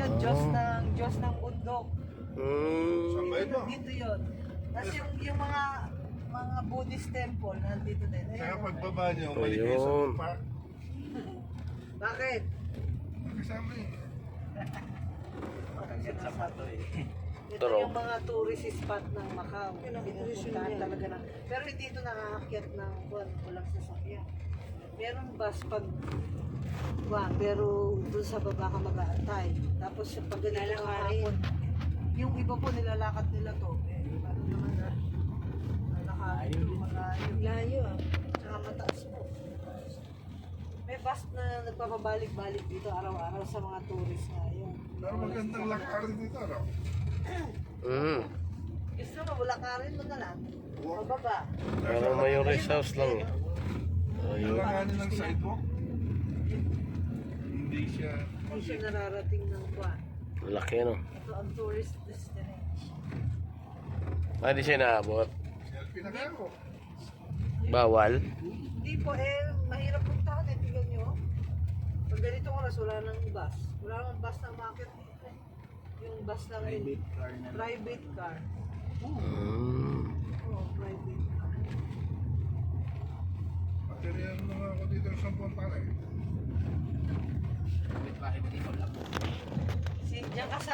yun, Diyos ng bundok. Dito yun. Tapos yung mga Buddhist temple, nandito din. Kaya Ayan. pagbaba niyo, umalik kayo sa park. Bakit? Kasama eh. Ito yung mga tourist spot ng Macau. Pinupuntahan talaga ng... Pero hindi ito nakakakyat ng walang sasakyan. Meron bus pag... pero dun sa baba ka mag-aantay. Tapos pag ganito ang hapon, yung iba po nilalakad nila to. Ano naman na? Lalakad ito, malayo. Layo ah. Tsaka mataas po. May bus na nagpapabalik-balik dito araw-araw sa mga tourist na yun. Pero magandang lakarin dito, no? Gusto mo, lakarin mo na lang. Pababa. Parang may rest house lang eh. Nalanganin ng sidewalk. Hindi siya... Hindi siya nararating ng kwan. Laki no. Ito ang tourist destination. Di siya naabot. Selfie na kayo. Bawal. Hindi po mahirap puntahan tingnan nyo. Pag ganito oras, wala nang bus. Wala nang bus na umakyat dito. Yung bus na private car. Oo, private car. Material naman ako dito sa Pontara eh. Diyan ka sa